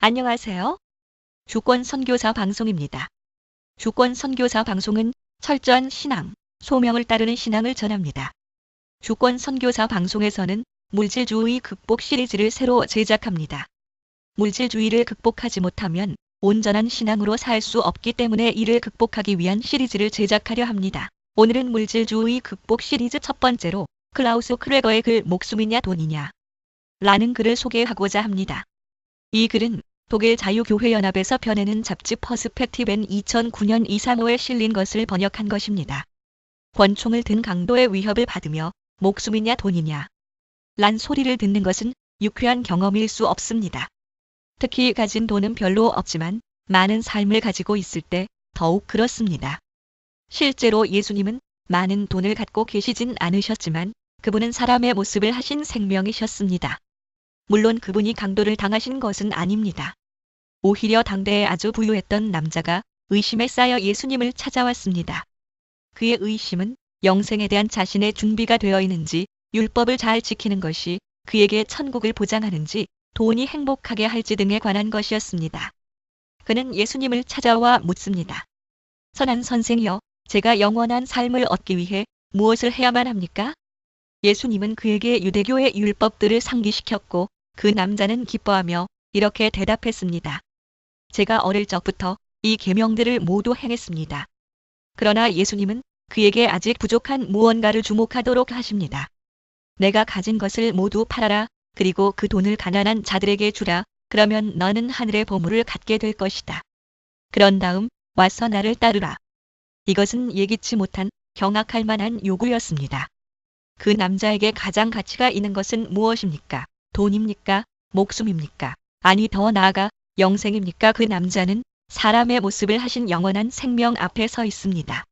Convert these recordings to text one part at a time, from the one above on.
안녕하세요. 주권 선교사 방송입니다. 주권 선교사 방송은 철저한 신앙, 소명을 따르는 신앙을 전합니다. 주권 선교사 방송에서는 물질주의 극복 시리즈를 새로 제작합니다. 물질주의를 극복하지 못하면 온전한 신앙으로 살 수 없기 때문에 이를 극복하기 위한 시리즈를 제작하려 합니다. 오늘은 물질주의 극복 시리즈 첫 번째로 클라우스 크레거의 글 목숨이냐 돈이냐 라는 글을 소개하고자 합니다. 이 글은 독일 자유교회연합에서 펴내는 잡지 퍼스펙티브엔 2009년 이상호에 실린 것을 번역한 것입니다. 권총을 든 강도의 위협을 받으며 목숨이냐 돈이냐 란 소리를 듣는 것은 유쾌한 경험일 수 없습니다. 특히 가진 돈은 별로 없지만 많은 삶을 가지고 있을 때 더욱 그렇습니다. 실제로 예수님은 많은 돈을 갖고 계시진 않으셨지만 그분은 사람의 모습을 하신 생명이셨습니다. 물론 그분이 강도를 당하신 것은 아닙니다. 오히려 당대에 아주 부유했던 남자가 의심에 쌓여 예수님을 찾아왔습니다. 그의 의심은 영생에 대한 자신의 준비가 되어 있는지, 율법을 잘 지키는 것이 그에게 천국을 보장하는지, 돈이 행복하게 할지 등에 관한 것이었습니다. 그는 예수님을 찾아와 묻습니다. 선한 선생이여, 제가 영원한 삶을 얻기 위해 무엇을 해야만 합니까? 예수님은 그에게 유대교의 율법들을 상기시켰고 그 남자는 기뻐하며 이렇게 대답했습니다. 제가 어릴 적부터 이 계명들을 모두 행했습니다. 그러나 예수님은 그에게 아직 부족한 무언가를 주목하도록 하십니다. 내가 가진 것을 모두 팔아라. 그리고 그 돈을 가난한 자들에게 주라. 그러면 너는 하늘의 보물을 갖게 될 것이다. 그런 다음 와서 나를 따르라. 이것은 예기치 못한 경악할 만한 요구였습니다. 그 남자에게 가장 가치가 있는 것은 무엇입니까? 돈입니까? 목숨입니까? 아니 더 나아가 영생입니까? 그 남자는 사람의 모습을 하신 영원한 생명 앞에 서 있습니다.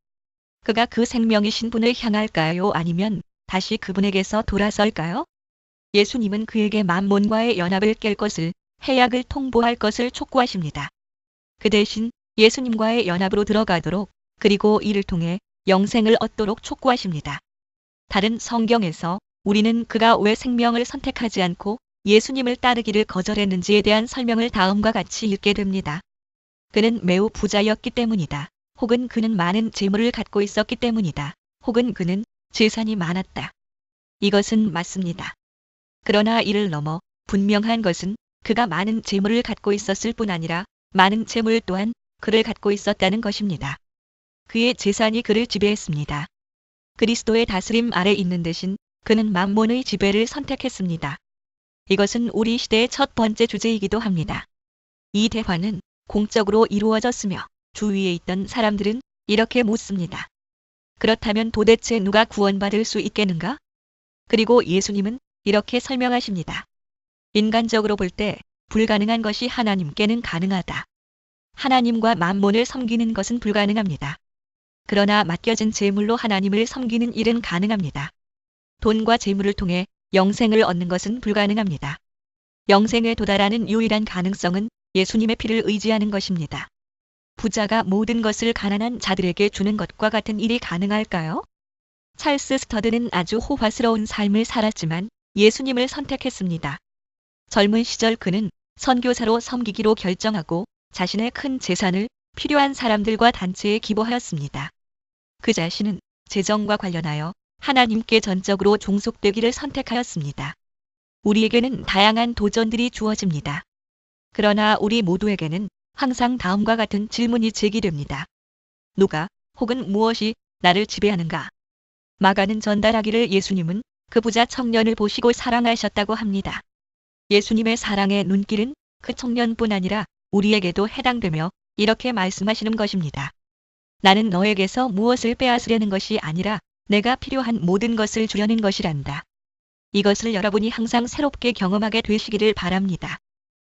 그가 그 생명이신 분을 향할까요? 아니면 다시 그분에게서 돌아설까요? 예수님은 그에게 만몬과의 연합을 깰 것을, 해약을 통보할 것을 촉구하십니다. 그 대신 예수님과의 연합으로 들어가도록, 그리고 이를 통해 영생을 얻도록 촉구하십니다. 다른 성경에서 우리는 그가 왜 생명을 선택하지 않고 예수님을 따르기를 거절했는지에 대한 설명을 다음과 같이 읽게 됩니다. 그는 매우 부자였기 때문이다. 혹은 그는 많은 재물을 갖고 있었기 때문이다. 혹은 그는 재산이 많았다. 이것은 맞습니다. 그러나 이를 넘어 분명한 것은 그가 많은 재물을 갖고 있었을 뿐 아니라 많은 재물 또한 그를 갖고 있었다는 것입니다. 그의 재산이 그를 지배했습니다. 그리스도의 다스림 아래 있는 대신 그는 만몬의 지배를 선택했습니다. 이것은 우리 시대의 첫 번째 주제이기도 합니다. 이 대화는 공적으로 이루어졌으며 주위에 있던 사람들은 이렇게 묻습니다. 그렇다면 도대체 누가 구원받을 수 있겠는가? 그리고 예수님은 이렇게 설명하십니다. 인간적으로 볼 때 불가능한 것이 하나님께는 가능하다. 하나님과 만몬을 섬기는 것은 불가능합니다. 그러나 맡겨진 재물로 하나님을 섬기는 일은 가능합니다. 돈과 재물을 통해 영생을 얻는 것은 불가능합니다. 영생에 도달하는 유일한 가능성은 예수님의 피를 의지하는 것입니다. 부자가 모든 것을 가난한 자들에게 주는 것과 같은 일이 가능할까요? 찰스 스터드는 아주 호화스러운 삶을 살았지만 예수님을 선택했습니다. 젊은 시절 그는 선교사로 섬기기로 결정하고 자신의 큰 재산을 필요한 사람들과 단체에 기부하였습니다. 그 자신은 재정과 관련하여 하나님께 전적으로 종속되기를 선택하였습니다. 우리에게는 다양한 도전들이 주어집니다. 그러나 우리 모두에게는 항상 다음과 같은 질문이 제기됩니다. 누가 혹은 무엇이 나를 지배하는가? 마가는 전달하기를 예수님은 그 부자 청년을 보시고 사랑하셨다고 합니다. 예수님의 사랑의 눈길은 그 청년뿐 아니라 우리에게도 해당되며 이렇게 말씀하시는 것입니다. 나는 너에게서 무엇을 빼앗으려는 것이 아니라 내가 필요한 모든 것을 주려는 것이란다. 이것을 여러분이 항상 새롭게 경험하게 되시기를 바랍니다.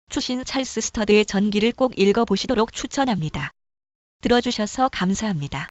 추신 찰스 스터드의 전기를 꼭 읽어보시도록 추천합니다. 들어주셔서 감사합니다.